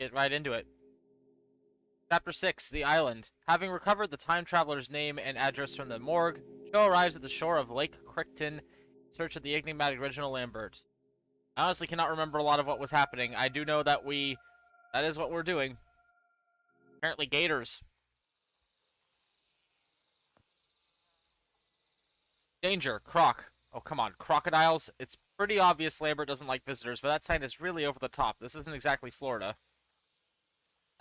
Get right into it. Chapter 6, The Island. Having recovered the time traveler's name and address from the morgue, Joe arrives at the shore of Lake Crichton in search of the enigmatic original Lambert. I honestly cannot remember a lot of what was happening. I do know that that is what we're doing. Apparently gators. Danger, croc. Oh, come on, crocodiles? It's pretty obvious Lambert doesn't like visitors, but that sign is really over the top. This isn't exactly Florida.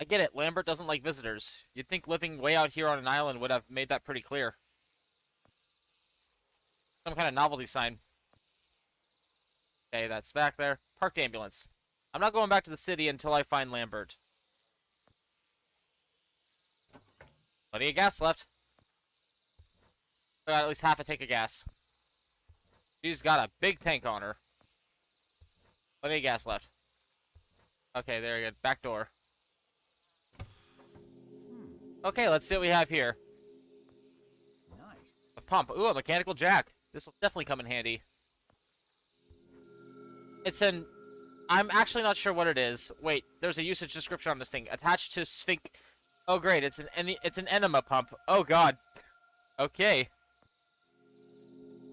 I get it, Lambert doesn't like visitors. You'd think living way out here on an island would have made that pretty clear. Some kind of novelty sign. Okay, that's back there. Parked ambulance. I'm not going back to the city until I find Lambert. Plenty of gas left. I got at least half a tank of gas. She's got a big tank on her. Plenty of gas left. Okay, there you go. Back door. Okay, let's see what we have here. Nice. A pump. Ooh, a mechanical jack. This will definitely come in handy. It's an... I'm actually not sure what it is. Wait, there's a usage description on this thing. Attached to sphinx... Oh, great. It's an enema pump. Oh, God. Okay.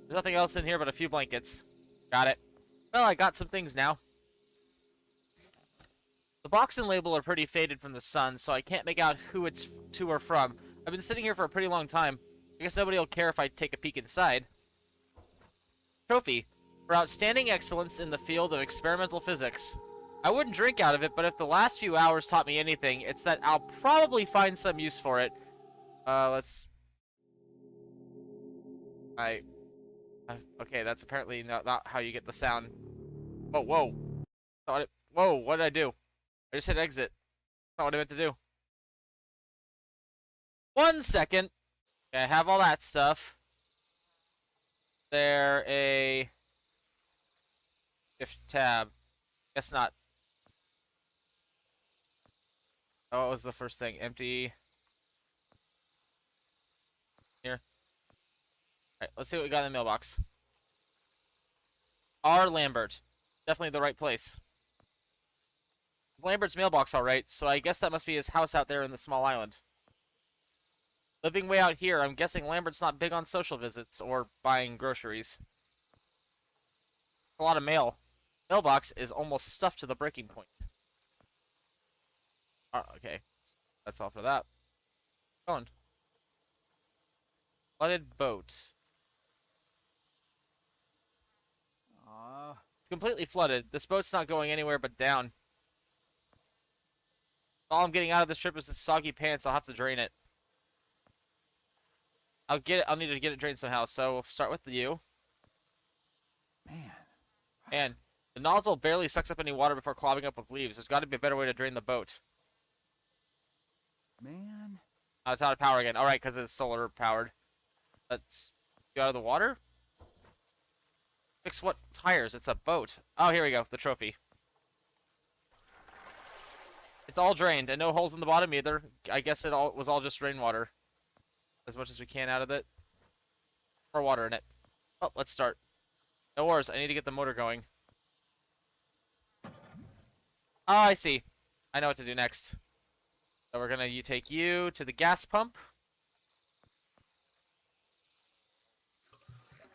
There's nothing else in here but a few blankets. Got it. Well, I got some things now. The box and label are pretty faded from the sun, so I can't make out who it's to or from. I've been sitting here for a pretty long time. I guess nobody will care if I take a peek inside. Trophy. For outstanding excellence in the field of experimental physics. I wouldn't drink out of it, but if the last few hours taught me anything, it's that I'll probably find some use for it. Let's... Okay, that's apparently not how you get the sound. Whoa, whoa. Whoa, what did I do? I just hit exit. That's not what I meant to do. 1 second. Okay, I have all that stuff. There a... Shift tab. Guess not. Oh, what was the first thing? Empty. Here. Alright, let's see what we got in the mailbox. R. Lambert. Definitely the right place. Lambert's mailbox alright, so I guess that must be his house out there in the small island. Living way out here, I'm guessing Lambert's not big on social visits or buying groceries. A lot of mail. Mailbox is almost stuffed to the breaking point. Oh, okay. That's all for that. Going. Flooded boat. It's completely flooded. This boat's not going anywhere but down. All I'm getting out of this trip is this soggy pants. I'll have to drain it. I'll need to get it drained somehow. So we'll start with you. Man. And the nozzle barely sucks up any water before clogging up with leaves. There's got to be a better way to drain the boat. Man. Oh, it's out of power again. All right, because it's solar powered. Let's get out of the water. Fix what tires? It's a boat. Oh, here we go. The trophy. It's all drained and no holes in the bottom either. I guess it was all just rainwater. As much as we can out of it. More water in it. Oh, let's start. No worries. I need to get the motor going. Oh, I see. I know what to do next. So we're going to take you to the gas pump.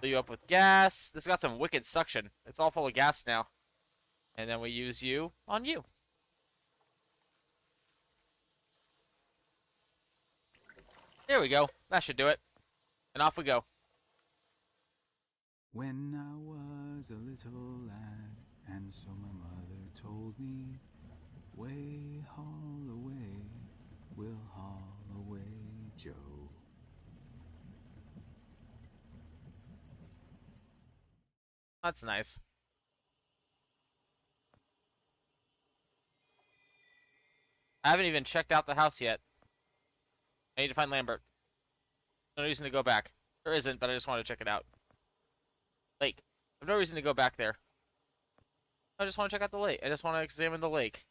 Fill you up with gas. This got some wicked suction. It's all full of gas now. And then we use you on you. There we go. That should do it. And off we go. When I was a little lad, and so my mother told me, way haul away, we'll haul away, Joe. That's nice. I haven't even checked out the house yet. I need to find Lambert. No reason to go back. There isn't, but I just want to check it out. Lake. I have no reason to go back there. I just want to check out the lake. I just want to examine the lake.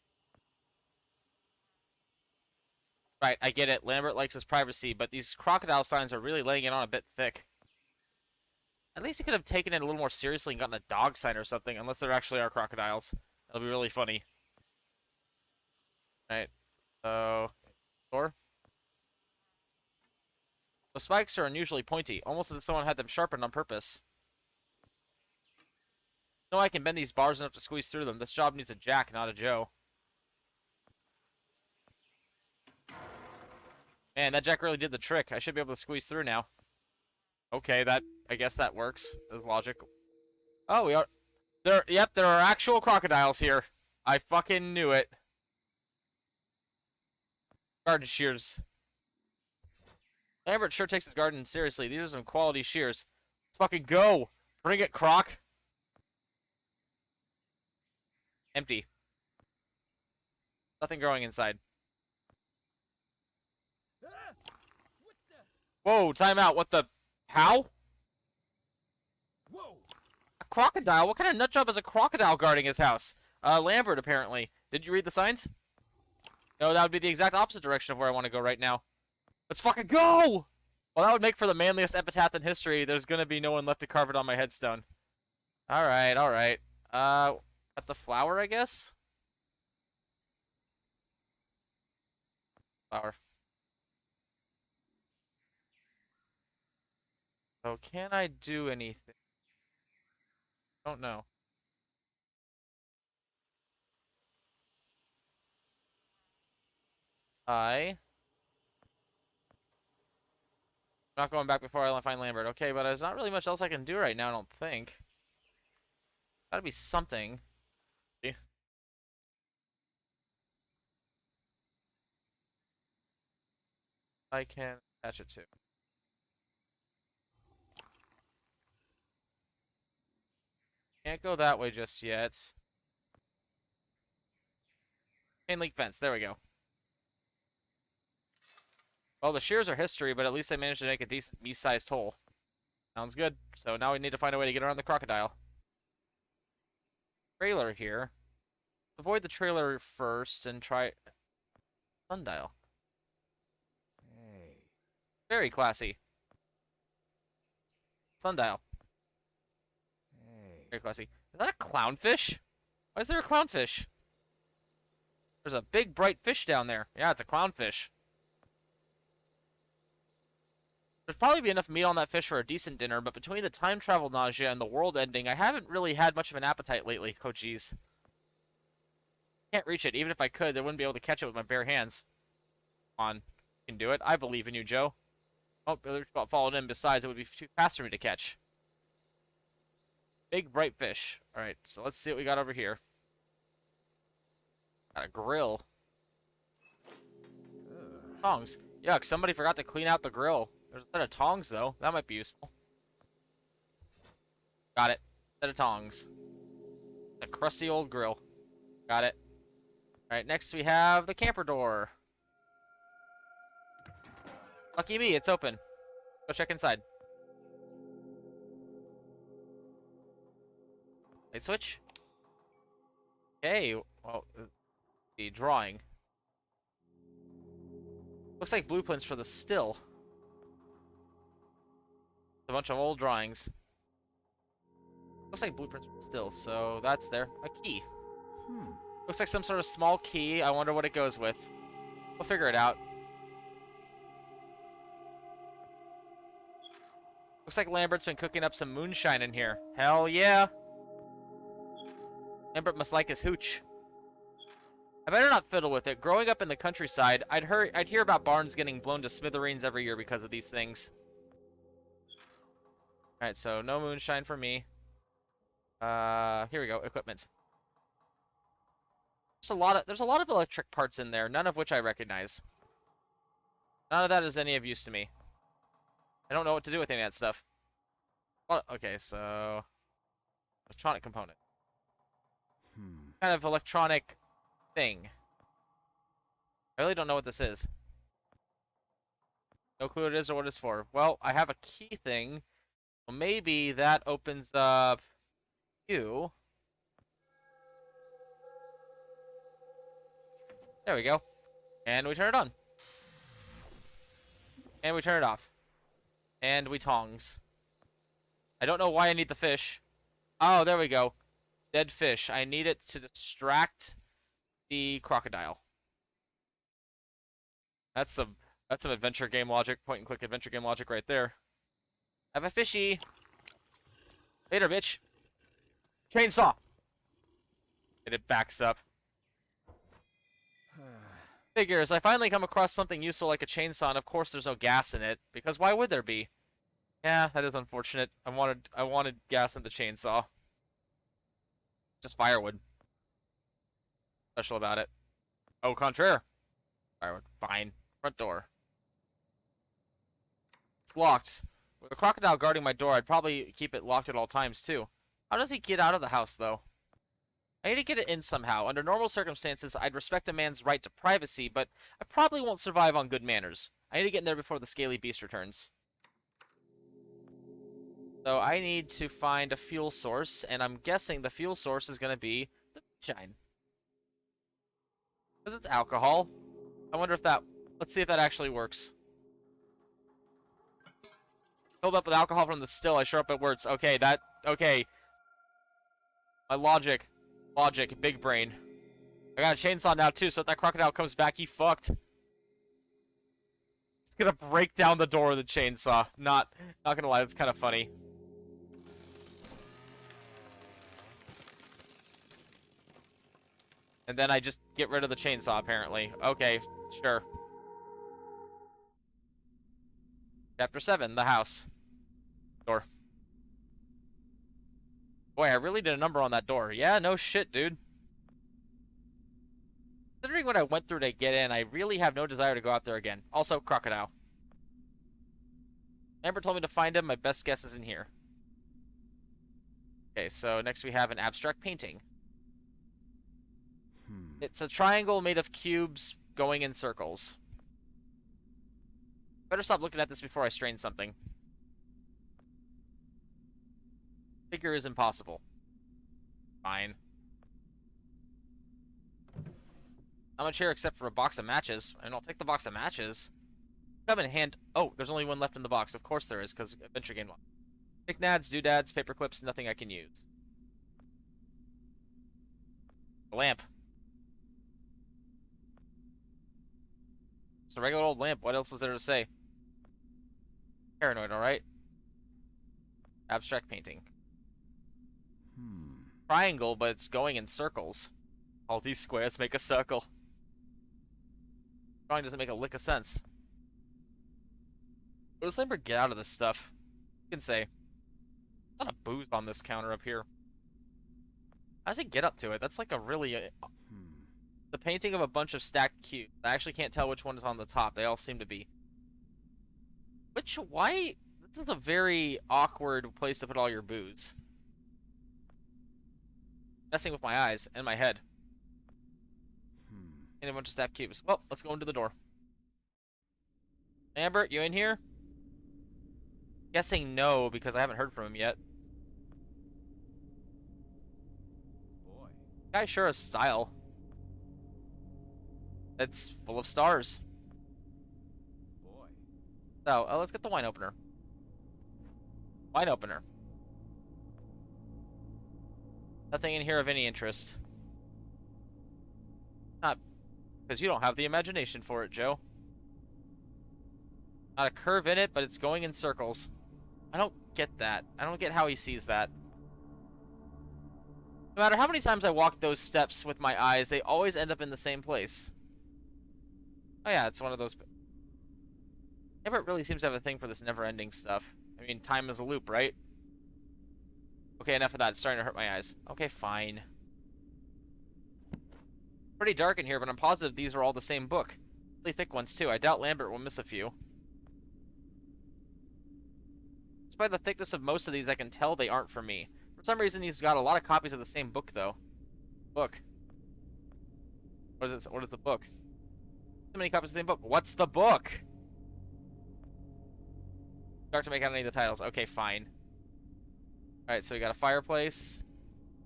Right, I get it. Lambert likes his privacy, but these crocodile signs are really laying it on a bit thick. At least he could have taken it a little more seriously and gotten a dog sign or something, unless there actually are crocodiles. That'll be really funny. So, door. The spikes are unusually pointy, almost as if someone had them sharpened on purpose. No, I can bend these bars enough to squeeze through them. This job needs a Jack, not a Joe. Man, that Jack really did the trick. I should be able to squeeze through now. Okay, I guess that works. Is logic. Oh, we are there. Yep, there are actual crocodiles here. I fucking knew it. Garden shears. Lambert sure takes his garden seriously. These are some quality shears. Let's fucking go. Bring it, Croc. Empty. Nothing growing inside. Whoa, time out. What the? How? Whoa! A crocodile? What kind of nutjob is a crocodile guarding his house? Lambert, apparently. Did you read the signs? No, that would be the exact opposite direction of where I want to go right now. Let's fucking go! Well, that would make for the manliest epitaph in history. There's gonna be no one left to carve it on my headstone. Alright, alright. At the flower, I guess? Flower. So, can I do anything? Don't know. I'm not going back before I find Lambert. Okay, but there's not really much else I can do right now, I don't think. Gotta be something. I can attach it to. Can't go that way just yet. Chain link fence. There we go. Well, the shears are history, but at least I managed to make a decent me-sized hole. Sounds good. So now we need to find a way to get around the crocodile. Trailer here. Avoid the trailer first and try sundial. Hey. Very classy. Sundial. Hey. Very classy. Is that a clownfish? Why is there a clownfish? There's a big bright fish down there. Yeah, it's a clownfish. There's probably be enough meat on that fish for a decent dinner, but between the time travel nausea and the world ending, I haven't really had much of an appetite lately. Oh, jeez. Can't reach it. Even if I could, I wouldn't be able to catch it with my bare hands. Come on. You can do it. I believe in you, Joe. Oh, the other got followed in. Besides, it would be too fast for me to catch. Big, bright fish. Alright, so let's see what we got over here. Got a grill. Tongs. Yuck, somebody forgot to clean out the grill. There's a set of tongs, though. That might be useful. Got it. Set of tongs. A crusty old grill. Got it. Alright, next we have the camper door. Lucky me, it's open. Go check inside. Light switch. Okay, well, the drawing. Looks like blueprints for the still. A bunch of old drawings. Looks like blueprints for the still, so that's there. A key. Looks like some sort of small key. I wonder what it goes with. We'll figure it out. Looks like Lambert's been cooking up some moonshine in here. Hell yeah! Lambert must like his hooch. I better not fiddle with it. Growing up in the countryside, I'd hear about barns getting blown to smithereens every year because of these things. Alright, so no moonshine for me. Here we go. Equipment. There's a lot of electric parts in there, none of which I recognize. None of that is any of use to me. I don't know what to do with any of that stuff. Well, okay, so electronic component. Kind of electronic thing. I really don't know what this is. No clue what it is or what it's for. Well, I have a key thing. Well, maybe that opens up you. There we go. And we turn it on. And we turn it off. And we tongs. I don't know why I need the fish. Oh, there we go. Dead fish. I need it to distract the crocodile. That's some adventure game logic, point and click adventure game logic right there. Have a fishy. Later, bitch. Chainsaw. And it backs up. Figures, I finally come across something useful like a chainsaw, and of course there's no gas in it, because why would there be? Yeah, that is unfortunate. I wanted gas in the chainsaw. Just firewood. Special about it. Au contraire. Firewood. Fine. Front door. It's locked. With a crocodile guarding my door, I'd probably keep it locked at all times, too. How does he get out of the house, though? I need to get it in somehow. Under normal circumstances, I'd respect a man's right to privacy, but I probably won't survive on good manners. I need to get in there before the scaly beast returns. So I need to find a fuel source, and I'm guessing the fuel source is going to be the moonshine. Because it's alcohol. I wonder if that... Let's see if that actually works. Filled up with alcohol from the still. I sure hope it works. Okay, that... Okay. My logic. Logic. Big brain. I got a chainsaw now, too, so if that crocodile comes back, he fucked. It's gonna break down the door with the chainsaw. Not gonna lie, that's kind of funny. And then I just get rid of the chainsaw, apparently. Okay, sure. Chapter 7, the house. Door. Boy, I really did a number on that door. Yeah, no shit, dude. Considering what I went through to get in, I really have no desire to go out there again. Also, crocodile. Lambert told me to find him. My best guess is in here. Okay, so next we have an abstract painting. It's a triangle made of cubes going in circles. Better stop looking at this before I strain something. Figure is impossible. Fine. Not much here except for a box of matches. And I'll take the box of matches. Come in hand. Oh, there's only one left in the box. Of course there is, because adventure game. Knickknacks, doodads, paper clips, nothing I can use. A lamp. It's a regular old lamp. What else is there to say? Paranoid, alright? Abstract painting. Triangle, but it's going in circles. All these squares make a circle. Drawing doesn't make a lick of sense. What does Lambert get out of this stuff? You can say. A lot of booze on this counter up here. How does he get up to it? That's like a really... The painting of a bunch of stacked cubes. I actually can't tell which one is on the top. They all seem to be. Why? This is a very awkward place to put all your booze. Messing with my eyes and my head. And a bunch of stacked cubes. Well, let's go into the door. Lambert, you in here? Guessing no, because I haven't heard from him yet. Boy. Guy sure has style. It's full of stars. Boy. So, let's get the wine opener. Wine opener. Nothing in here of any interest. Not because you don't have the imagination for it, Joe. Not a curve in it, but it's going in circles. I don't get that. I don't get how he sees that. No matter how many times I walk those steps with my eyes, they always end up in the same place. Oh yeah, it's one of those... Lambert really seems to have a thing for this never-ending stuff. I mean, time is a loop, right? Okay, enough of that. It's starting to hurt my eyes. Okay, fine. Pretty dark in here, but I'm positive these are all the same book. Really thick ones, too. I doubt Lambert will miss a few. Just by the thickness of most of these, I can tell they aren't for me. For some reason, he's got a lot of copies of the same book, though. Book. What is it? What is the book? So many copies of the same book. What's the book? Start to make out any of the titles. Okay, fine. Alright, so we got a fireplace.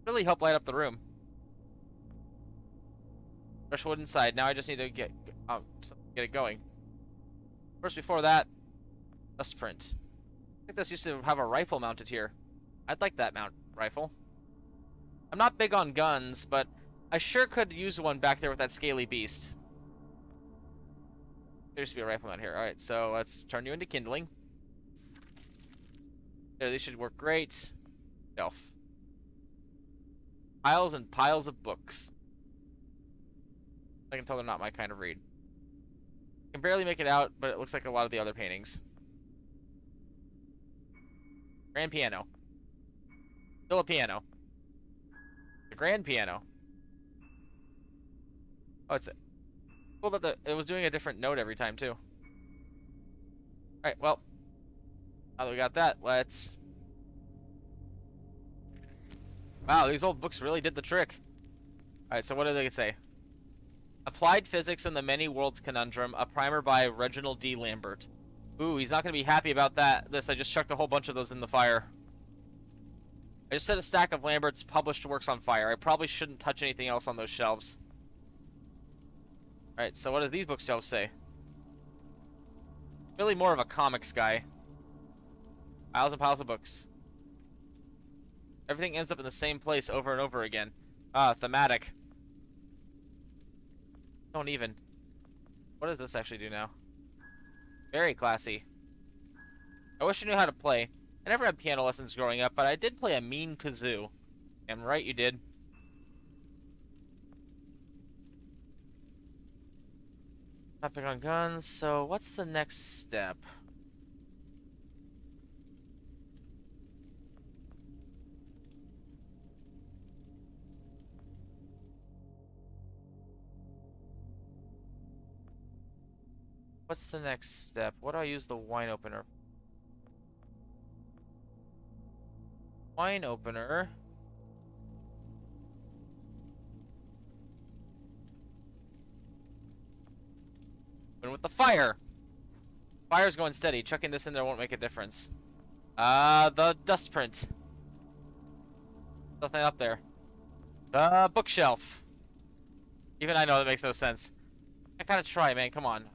Really help light up the room. Fresh wood inside. Now I just need to get it going. First, before that, dust print. I think this used to have a rifle mounted here. I'd like that rifle. I'm not big on guns, but I sure could use one back there with that scaly beast. There used to be a rifle out here. Alright, so let's turn you into kindling. There, these should work great. Shelf. Piles and piles of books. I can tell they're not my kind of read. I can barely make it out, but it looks like a lot of the other paintings. Grand piano. Still a piano. The grand piano. Oh, it's cool that it was doing a different note every time, too. Alright, well. Now that we got that, let's... Wow, these old books really did the trick. Alright, so what do they say? Applied Physics and the Many Worlds Conundrum, a primer by Reginald D. Lambert. Ooh, he's not going to be happy about that. I just chucked a whole bunch of those in the fire. I just set a stack of Lambert's published works on fire. I probably shouldn't touch anything else on those shelves. Alright, so what do these bookshelves say? Really more of a comics guy. Piles and piles of books. Everything ends up in the same place over and over again. Ah, thematic. Don't even. What does this actually do now? Very classy. I wish I knew how to play. I never had piano lessons growing up, but I did play a mean kazoo. I'm right, you did. Not big on guns, so what's the next step? What's the next step? What do I use the wine opener? Wine opener. And with the fire. Fire's going steady. Chucking this in there won't make a difference. The dust print. Nothing up there. The bookshelf. Even I know that makes no sense. I gotta try, man. Come on.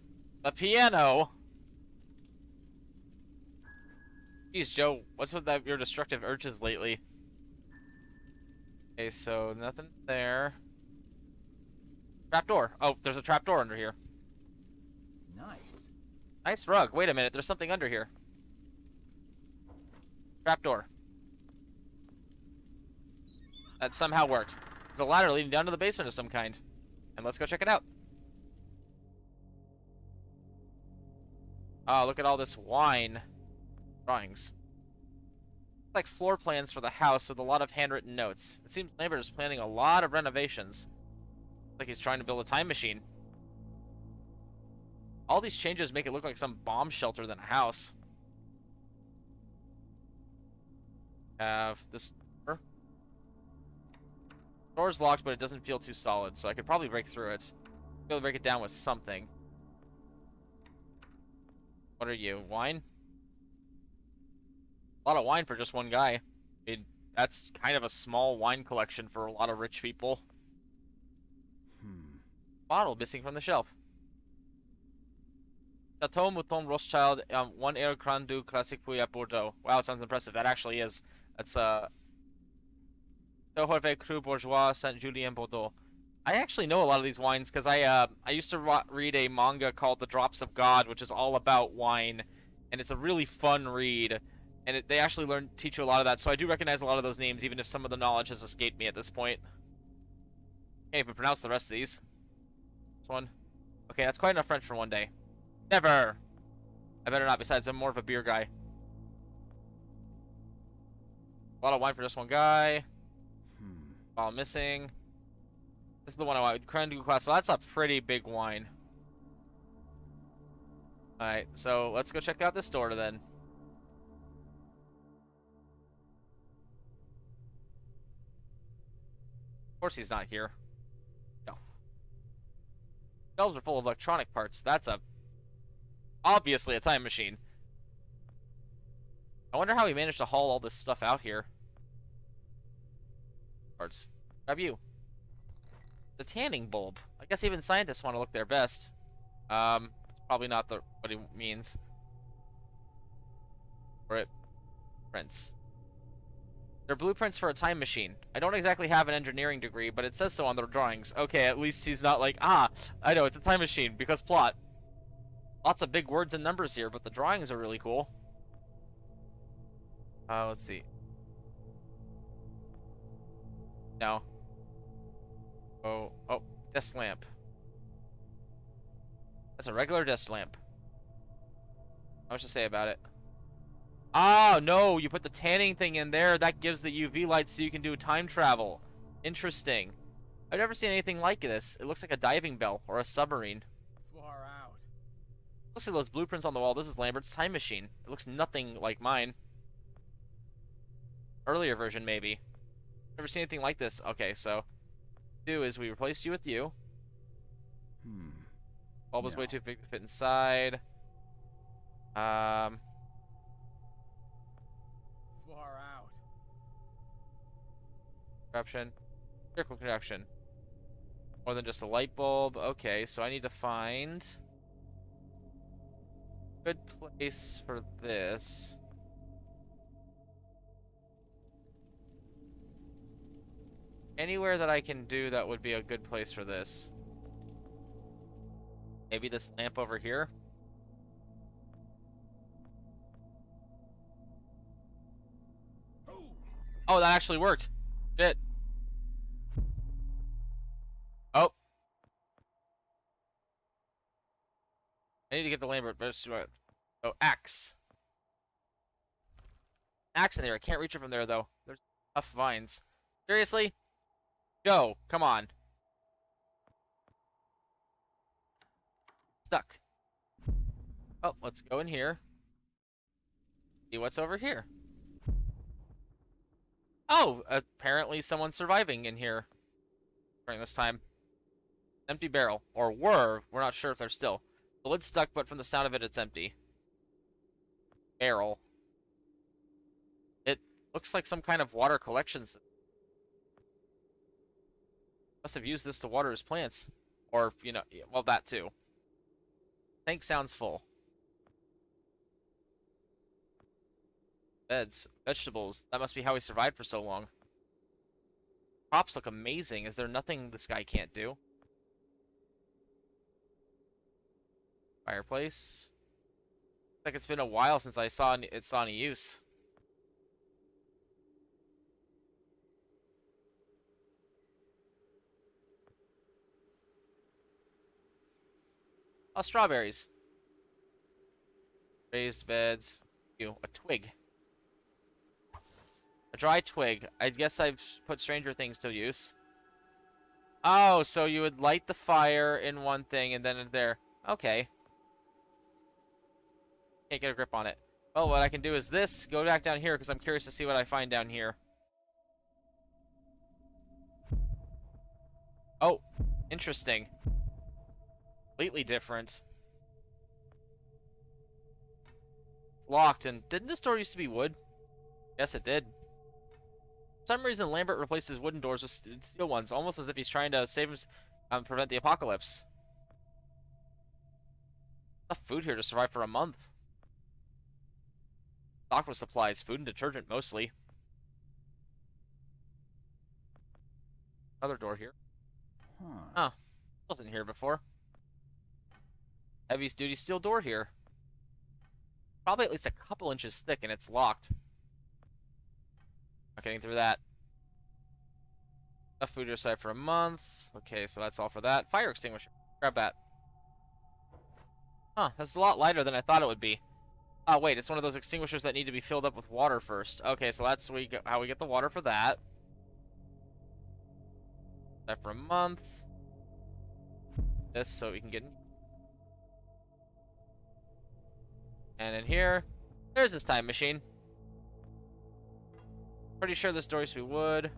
The piano. Jeez, Joe, what's with your destructive urges lately? Okay, so nothing there. Trapdoor. Oh, there's a trapdoor under here. Nice. Nice rug. Wait a minute, there's something under here. Trapdoor. That somehow worked. There's a ladder leading down to the basement of some kind. And let's go check it out. Oh, look at all this wine. Drawings. Like floor plans for the house with a lot of handwritten notes. It seems Lambert is planning a lot of renovations. Like he's trying to build a time machine. All these changes make it look like some bomb shelter than a house. Have this door. Door's locked, but it doesn't feel too solid, so I could probably break through it. Be able to break it down with something. What are you? Wine? A lot of wine for just one guy. I mean, that's kind of a small wine collection for a lot of rich people. Bottle missing from the shelf. Chateau Mouton Rothschild, 1 Air Grand du Classique Puy à Bordeaux. Wow, sounds impressive. That actually is. That's, Horve Cru Bourgeois Saint Julien Bordeaux. I actually know a lot of these wines because I used to read a manga called The Drops of God, which is all about wine, and it's a really fun read, and they actually teach you a lot of that, so I do recognize a lot of those names, even if some of the knowledge has escaped me at this point. Can't even pronounce the rest of these. This one. Okay, that's quite enough French for one day. Never! I better not, besides I'm more of a beer guy. A lot of wine for just one guy. Bottle missing. This is the one I want. Grand du Class. So that's a pretty big wine. Alright, so let's go check out this store then. Of course he's not here. Shelf. Shelves are full of electronic parts. That's obviously a time machine. I wonder how he managed to haul all this stuff out here. Parts. Grab you. The tanning bulb. I guess even scientists want to look their best. It's probably not what he means. Or it prints. They're blueprints for a time machine. I don't exactly have an engineering degree, but it says so on the drawings. Okay, at least he's not like, I know, it's a time machine, because plot. Lots of big words and numbers here, but the drawings are really cool. Let's see. No. Oh, desk lamp. That's a regular desk lamp. What to say about it? Oh, no, you put the tanning thing in there. That gives the UV light so you can do time travel. Interesting. I've never seen anything like this. It looks like a diving bell or a submarine. Far out. Looks like those blueprints on the wall. This is Lambert's time machine. It looks nothing like mine. Earlier version, maybe. Never seen anything like this. Okay, so what we do is we replace you with you. Bulb was way too big to fit inside. Far out. Corruption. Circle conduction. More than just a light bulb. Okay, so I need to find a good place for this. Anywhere that I can do that would be a good place for this. Maybe this lamp over here. Oh, that actually worked. Shit. Oh. I need to get the Lambert. Oh, axe. Axe in there. I can't reach it from there, though. There's tough vines. Seriously? Go. Come on. Stuck. Oh, let's go in here. See what's over here. Oh, apparently someone's surviving in here during this time. Empty barrel. Or were. We're not sure if they're still. The lid's stuck, but from the sound of it, it's empty. Barrel. It looks like some kind of water collection system. Must have used this to water his plants. Or, you know, well, that too. Tank sounds full. Beds. Vegetables. That must be how he survived for so long. Crops look amazing. Is there nothing this guy can't do? Fireplace. Looks like it's been a while since I saw any use. Oh, strawberries. Raised beds. A twig. A dry twig. I guess I've put Stranger Things to use. Oh, so you would light the fire in one thing and then there. Okay. Can't get a grip on it. Well, what I can do is this. Go back down here because I'm curious to see what I find down here. Oh, interesting. Completely different. It's locked, and didn't this door used to be wood? Yes, it did. For some reason, Lambert replaced his wooden doors with steel ones, almost as if he's trying to save him, prevent the apocalypse. Enough food here to survive for a month. Stocked with supplies, food and detergent mostly. Another door here. Oh, wasn't here before. Heavy duty steel door here. Probably at least a couple inches thick, and it's locked. Not getting through that. Enough food to survive for a month. Okay, so that's all for that. Fire extinguisher. Grab that. Huh, that's a lot lighter than I thought it would be. Oh, wait, it's one of those extinguishers that need to be filled up with water first. Okay, so that's how we get the water for that. That for a month. This so we can get in. And in here, there's this time machine. Pretty sure this door used to be wood.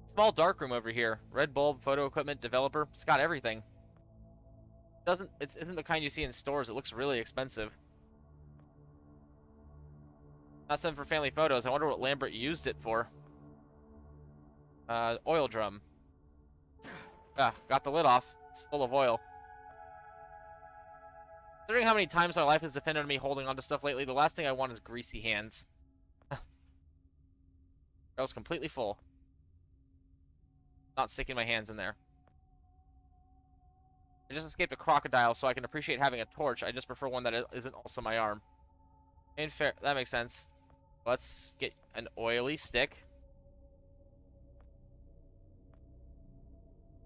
Small dark room over here. Red bulb, photo equipment, developer. It's got everything. It isn't the kind you see in stores. It looks really expensive. Not something for family photos. I wonder what Lambert used it for. Oil drum. Ah, got the lid off. It's full of oil. Considering how many times my life has depended on me holding onto stuff lately, the last thing I want is greasy hands. That was completely full. . Not sticking my hands in there. I just escaped a crocodile, so I can appreciate having a torch. I just prefer one that isn't also my arm. In fair, that makes sense. Let's get an oily stick.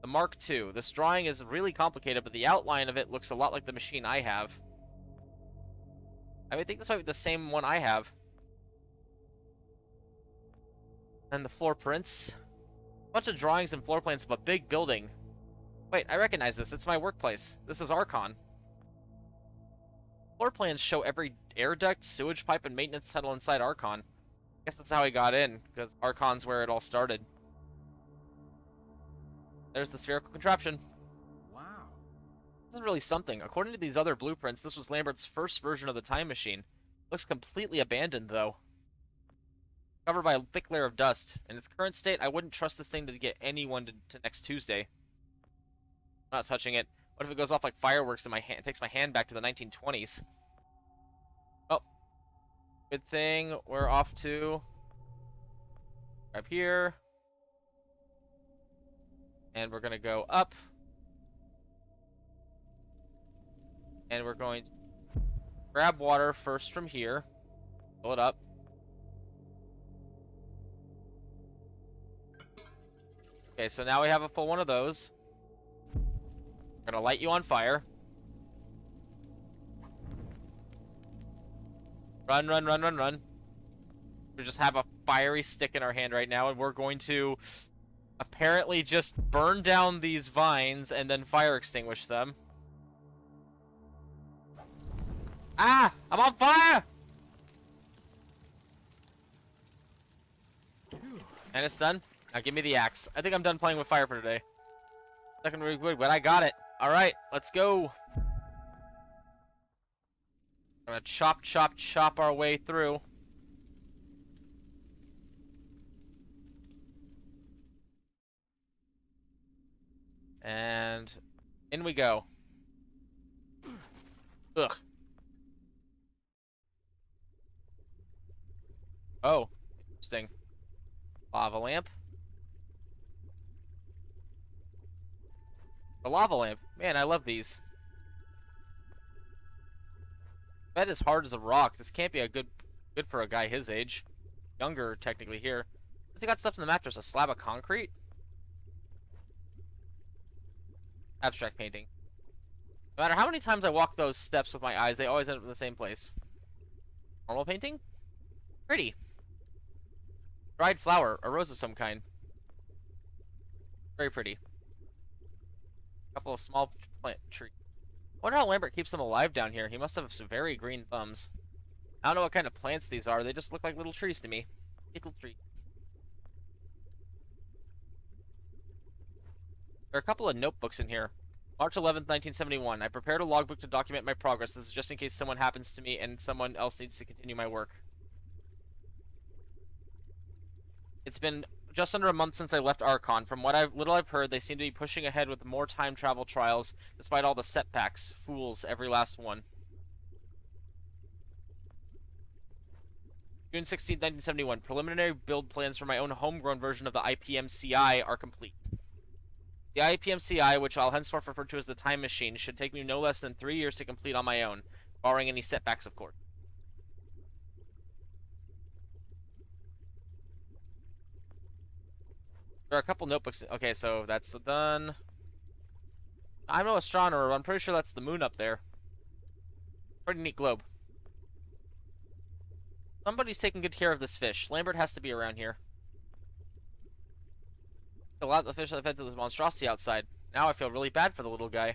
The Mark II. This drawing is really complicated, but the outline of it looks a lot like the machine I have. I think this might be the same one I have. And the floor prints. A bunch of drawings and floor plans of a big building. Wait, I recognize this. It's my workplace. This is Archon. Floor plans show every air duct, sewage pipe, and maintenance tunnel inside Archon. I guess that's how he got in, because Archon's where it all started. There's the spherical contraption. Wow. This is really something. According to these other blueprints, this was Lambert's first version of the time machine. Looks completely abandoned, though. Covered by a thick layer of dust. In its current state, I wouldn't trust this thing to get anyone to next Tuesday. I'm not touching it. What if it goes off like fireworks in my hand? Takes my hand back to the 1920s. Oh. Good thing we're off to... Grab here. And we're going to go up. And we're going to grab water first from here. Fill it up. Okay, so now we have a full one of those. We're gonna light you on fire. Run, run, run, run, run. We just have a fiery stick in our hand right now, and we're going to apparently just burn down these vines and then fire extinguish them. Ah! I'm on fire! And it's done. Now give me the axe. I think I'm done playing with fire for today. Looking really good, but I got it. Alright, let's go. I'm gonna chop, chop, chop our way through. And in we go. Ugh. Oh, interesting. Lava lamp. The lava lamp. Man, I love these. Bed is hard as a rock. This can't be a good for a guy his age. Younger, technically, here. What's he got stuff in the mattress? A slab of concrete? Abstract painting. No matter how many times I walk those steps with my eyes, they always end up in the same place. Normal painting? Pretty. Dried flower. A rose of some kind. Very pretty. Couple of small plant trees. I wonder how Lambert keeps them alive down here. He must have some very green thumbs. I don't know what kind of plants these are. They just look like little trees to me. Little tree. There are a couple of notebooks in here. March 11th, 1971. I prepared a logbook to document my progress. This is just in case someone happens to me and someone else needs to continue my work. It's been just under a month since I left Archon. From what little I've heard, they seem to be pushing ahead with more time travel trials, despite all the setbacks. Fools, every last one. June 16, 1971. Preliminary build plans for my own homegrown version of the IPMCI are complete. The IPMCI, which I'll henceforth refer to as the Time Machine, should take me no less than 3 years to complete on my own, barring any setbacks, of course. There are a couple notebooks. Okay, so that's done. I'm no astronomer, but I'm pretty sure that's the moon up there. Pretty neat globe. Somebody's taking good care of this fish. Lambert has to be around here. A lot of the fish I've fed to the monstrosity outside. Now I feel really bad for the little guy.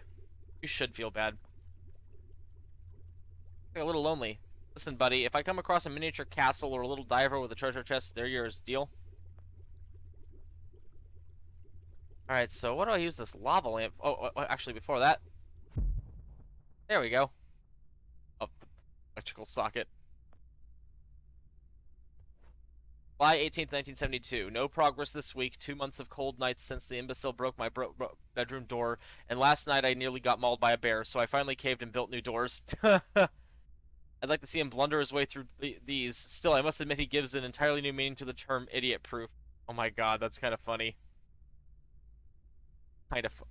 You should feel bad. A little lonely. Listen, buddy, if I come across a miniature castle or a little diver with a treasure chest, they're yours. Deal? Alright, so what do I use this lava lamp? Oh, actually, before that. There we go. Oh, electrical socket. July 18th, 1972. No progress this week. 2 months of cold nights since the imbecile broke my bedroom door. And last night I nearly got mauled by a bear, so I finally caved and built new doors. I'd like to see him blunder his way through these. Still, I must admit he gives an entirely new meaning to the term idiot-proof. Oh my god, that's kind of funny. Kind of.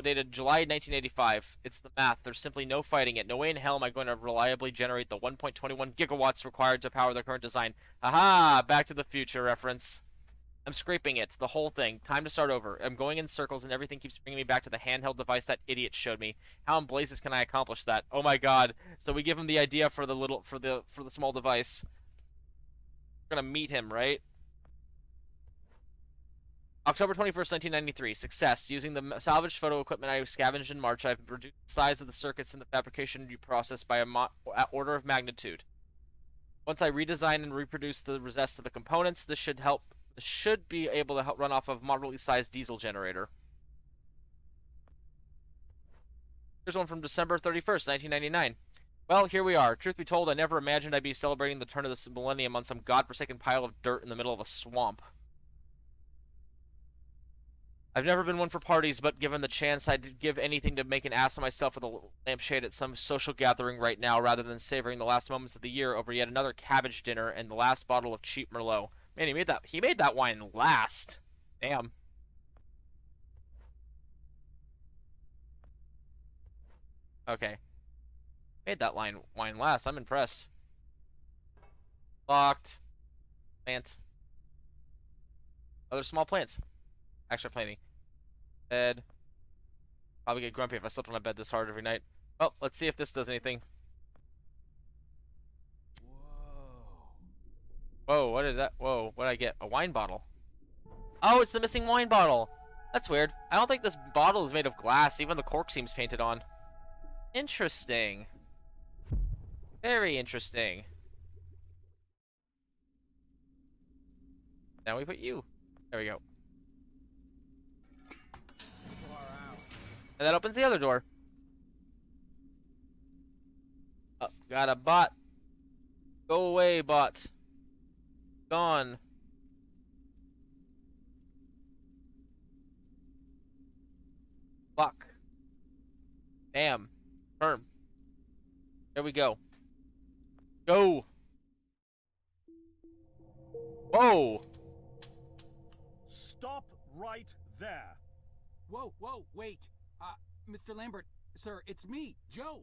dated July 1985. It's the math. There's simply no fighting it. No way in hell am I going to reliably generate the 1.21 gigawatts required to power the current design. Aha! Back to the Future reference. I'm scraping it, the whole thing. Time to start over. I'm going in circles and everything keeps bringing me back to the handheld device that idiot showed me. How in blazes can I accomplish that? Oh my god. So we give him the idea for the small device. We're gonna meet him, right? October 21st, 1993. Success. Using the salvaged photo equipment I scavenged in March, I've reduced the size of the circuits in the fabrication process by an order of magnitude. Once I redesign and reproduce the rest of the components, this should be able to help run off of moderately sized diesel generator. Here's one from December 31st, 1999. Well, here we are. Truth be told, I never imagined I'd be celebrating the turn of this millennium on some godforsaken pile of dirt in the middle of a swamp. I've never been one for parties, but given the chance, I'd give anything to make an ass of myself with a lampshade at some social gathering right now, rather than savoring the last moments of the year over yet another cabbage dinner and the last bottle of cheap Merlot. Man, he made that wine last. Damn. Okay. Made that wine last. I'm impressed. Locked. Plant. Other small plants. Extra planting. Bed. Probably get grumpy if I slept on a bed this hard every night. Well, let's see if this does anything. Whoa, what is that? Whoa, what did I get? A wine bottle. Oh, it's the missing wine bottle. That's weird. I don't think this bottle is made of glass. Even the cork seems painted on. Interesting. Very interesting. Now we put you. There we go. And that opens the other door. Oh, got a bot. Go away, bot. Gone. Lock. Damn. Firm. There we go. Go. Whoa. Stop right there. Whoa, wait. Mr. Lambert, sir, it's me, Joe.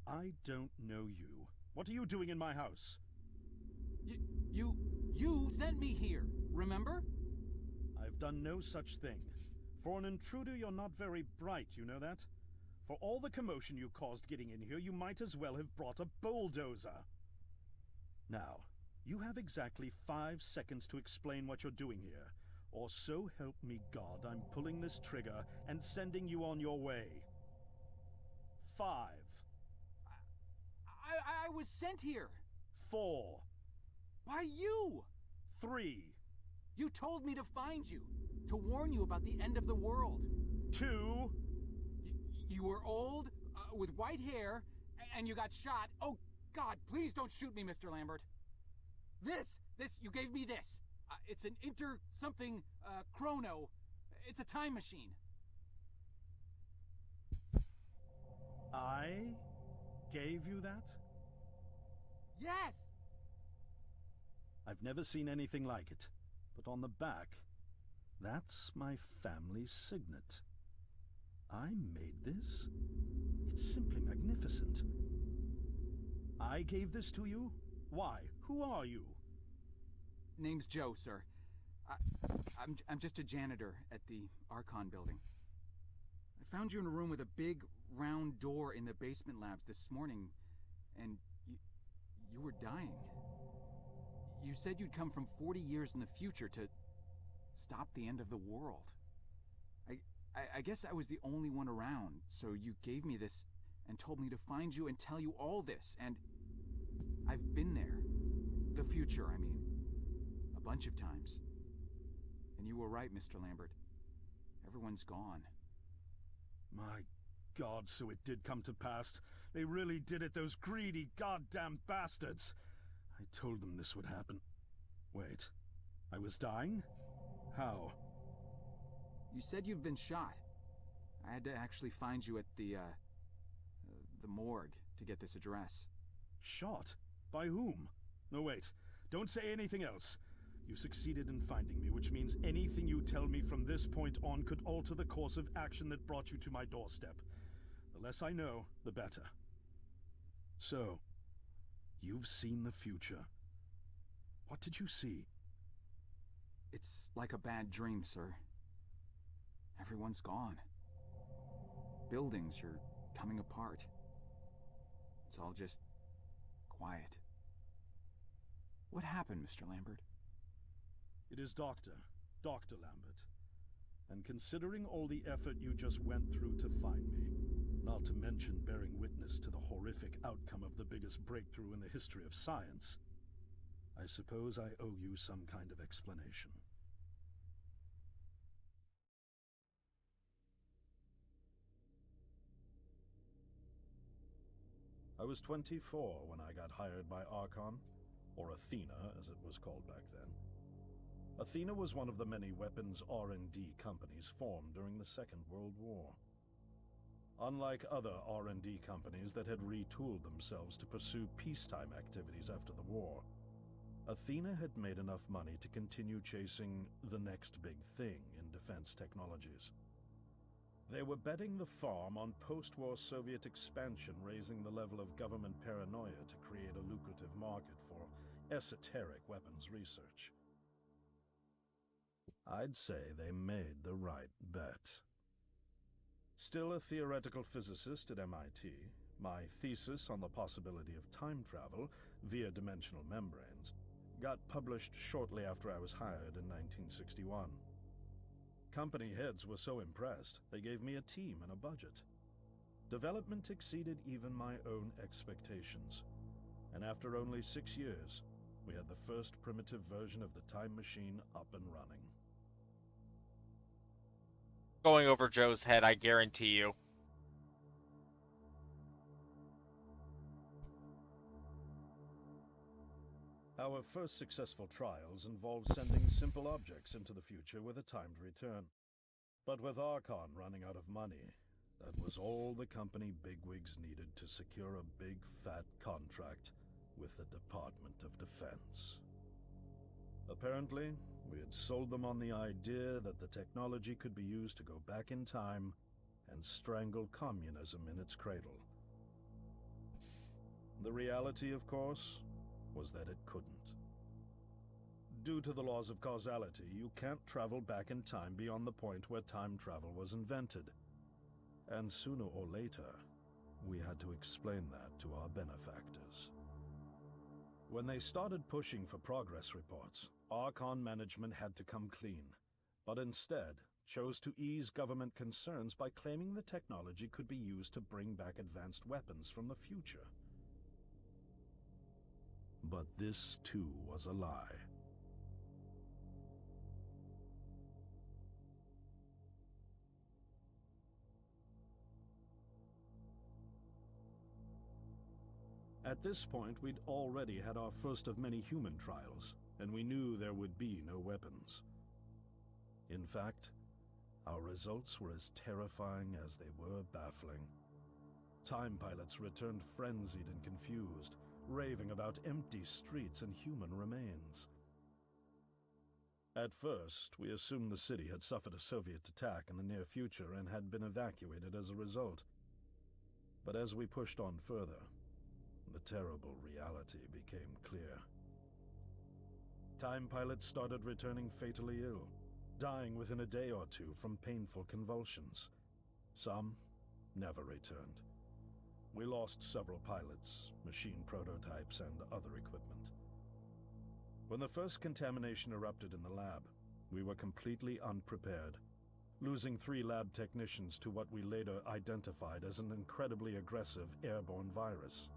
I don't know you. What are you doing in my house? You sent me here, remember? I've done no such thing. For an intruder, you're not very bright, you know that? For all the commotion you caused getting in here, you might as well have brought a bulldozer. Now, you have exactly 5 seconds to explain what you're doing here. Or so help me God, I'm pulling this trigger and sending you on your way. 5. I was sent here. 4. By you. 3. You told me to find you, to warn you about the end of the world. 2. You were old, with white hair, and you got shot. Oh, God, please don't shoot me, Mr. Lambert. You gave me this. It's an chrono. It's a time machine. I gave you that? Yes! I've never seen anything like it. But on the back, that's my family signet. I made this? It's simply magnificent. I gave this to you? Why? Who are you? Name's Joe, sir. I'm just a janitor at the Archon building. I found you in a room with a big, round door in the basement labs this morning, and you were dying. You said you'd come from 40 years in the future to stop the end of the world. I guess I was the only one around, so you gave me this and told me to find you and tell you all this, and I've been there. The future, I mean. A bunch of times. And you were right, Mr. Lambert. Everyone's gone. My God, so it did come to pass. They really did it, those greedy goddamn bastards. I told them this would happen. Wait, I was dying? How? You said you've been shot. I had to actually find you at the morgue to get this address. Shot? By whom? No, wait. Don't say anything else. You succeeded in finding me, which means anything you tell me from this point on could alter the course of action that brought you to my doorstep. The less I know, the better. So, you've seen the future. What did you see? It's like a bad dream, sir. Everyone's gone. Buildings are coming apart. It's all just quiet. What happened, Mr. Lambert? It is Dr. Lambert. And considering all the effort you just went through to find me, not to mention bearing witness to the horrific outcome of the biggest breakthrough in the history of science, I suppose I owe you some kind of explanation. I was 24 when I got hired by Archon, or Athena as it was called back then. Athena was one of the many weapons R&D companies formed during the Second World War. Unlike other R&D companies that had retooled themselves to pursue peacetime activities after the war, Athena had made enough money to continue chasing the next big thing in defense technologies. They were betting the farm on post-war Soviet expansion, raising the level of government paranoia to create a lucrative market for esoteric weapons research. I'd say they made the right bet. Still a theoretical physicist at MIT, my thesis on the possibility of time travel via dimensional membranes got published shortly after I was hired in 1961. Company heads were so impressed, they gave me a team and a budget. Development exceeded even my own expectations, and after only 6 years, we had the first primitive version of the time machine up and running. Going over Joe's head, I guarantee you. Our first successful trials involved sending simple objects into the future with a timed return. But with Archon running out of money, that was all the company bigwigs needed to secure a big fat contract with the Department of Defense. Apparently, we had sold them on the idea that the technology could be used to go back in time and strangle communism in its cradle. The reality, of course, was that it couldn't. Due to the laws of causality, you can't travel back in time beyond the point where time travel was invented. And sooner or later, we had to explain that to our benefactors. When they started pushing for progress reports, Archon management had to come clean, but instead chose to ease government concerns by claiming the technology could be used to bring back advanced weapons from the future. But this too was a lie. At this point, we'd already had our first of many human trials, and we knew there would be no weapons. In fact, our results were as terrifying as they were baffling. Time pilots returned frenzied and confused, raving about empty streets and human remains. At first, we assumed the city had suffered a Soviet attack in the near future and had been evacuated as a result. But as we pushed on further, the terrible reality became clear. Time pilots started returning fatally ill, dying within a day or two from painful convulsions. Some never returned. We lost several pilots, machine prototypes, and other equipment. When the first contamination erupted in the lab, we were completely unprepared, losing 3 lab technicians to what we later identified as an incredibly aggressive airborne virus.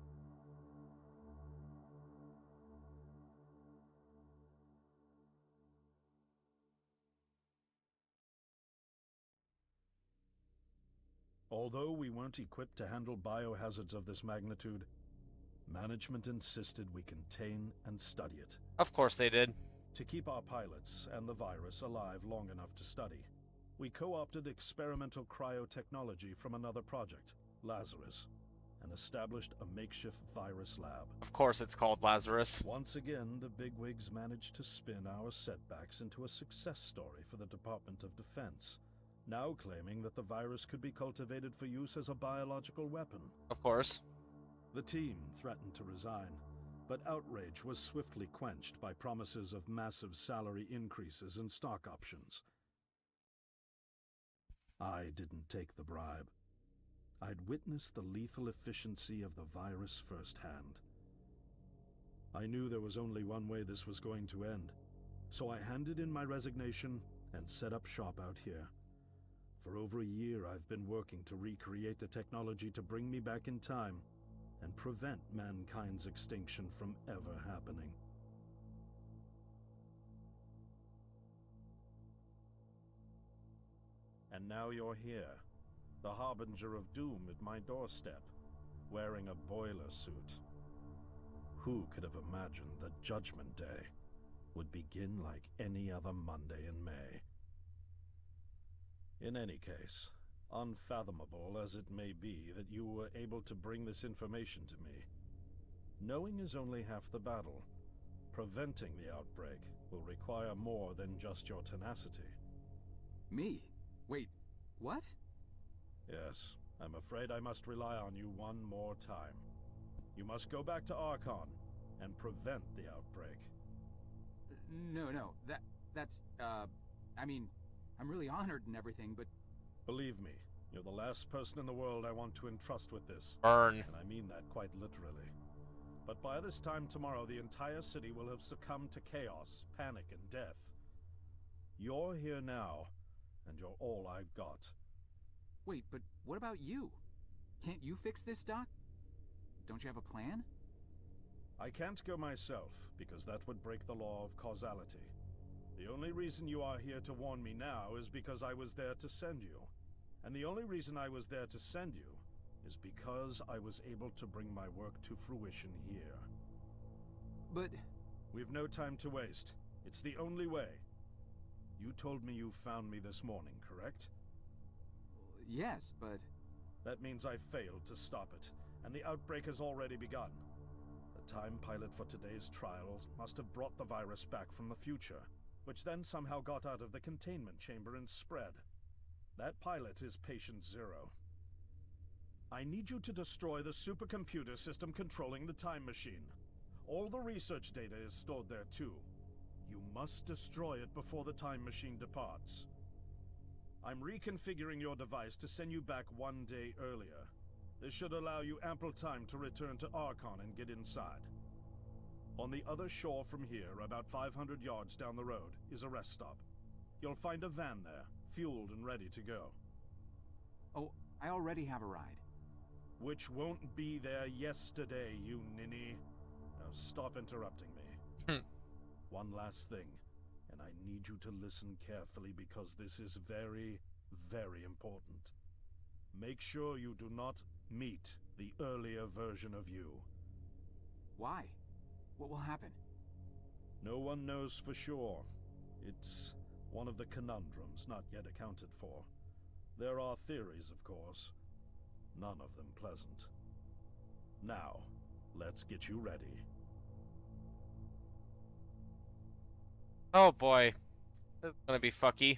Although we weren't equipped to handle biohazards of this magnitude, management insisted we contain and study it. Of course they did. To keep our pilots and the virus alive long enough to study, we co-opted experimental cryotechnology from another project, Lazarus, and established a makeshift virus lab. Of course it's called Lazarus. Once again, the bigwigs managed to spin our setbacks into a success story for the Department of Defense, now claiming that the virus could be cultivated for use as a biological weapon. Of course. The team threatened to resign, but outrage was swiftly quenched by promises of massive salary increases and stock options. I didn't take the bribe. I'd witnessed the lethal efficiency of the virus firsthand. I knew there was only one way this was going to end, so I handed in my resignation and set up shop out here. For over a year, I've been working to recreate the technology to bring me back in time and prevent mankind's extinction from ever happening. And now you're here, the harbinger of doom at my doorstep, wearing a boiler suit. Who could have imagined that Judgment Day would begin like any other Monday in May? In any case, unfathomable as it may be that you were able to bring this information to me, knowing is only half the battle. Preventing the outbreak will require more than just your tenacity. Me? Wait, what? Yes, I'm afraid I must rely on you one more time. You must go back to Archon and prevent the outbreak. No, that's, I mean, I'm really honored and everything, but... Believe me, you're the last person in the world I want to entrust with this. Burn. And I mean that quite literally. But by this time tomorrow, the entire city will have succumbed to chaos, panic, and death. You're here now, and you're all I've got. Wait, but what about you? Can't you fix this, Doc? Don't you have a plan? I can't go myself, because that would break the law of causality. The only reason you are here to warn me now is because I was there to send you. And the only reason I was there to send you is because I was able to bring my work to fruition here. But... We've no time to waste. It's the only way. You told me you found me this morning, correct? yes, but... That means I failed to stop it, and the outbreak has already begun. The time pilot for today's trial must have brought the virus back from the future, which then somehow got out of the containment chamber and spread. That pilot is Patient Zero. I need you to destroy the supercomputer system controlling the time machine. All the research data is stored there too. You must destroy it before the time machine departs. I'm reconfiguring your device to send you back one day earlier. This should allow you ample time to return to Archon and get inside. On the other shore from here, about 500 yards down the road, is a rest stop. You'll find a van there, fueled and ready to go. Oh, I already have a ride. Which won't be there yesterday, you ninny. Now stop interrupting me. One last thing, and I need you to listen carefully because this is very, very important. Make sure you do not meet the earlier version of you. Why? What will happen? No one knows for sure. It's one of the conundrums not yet accounted for. There are theories, of course. None of them pleasant. Now, let's get you ready. Oh boy. This is gonna be fucky.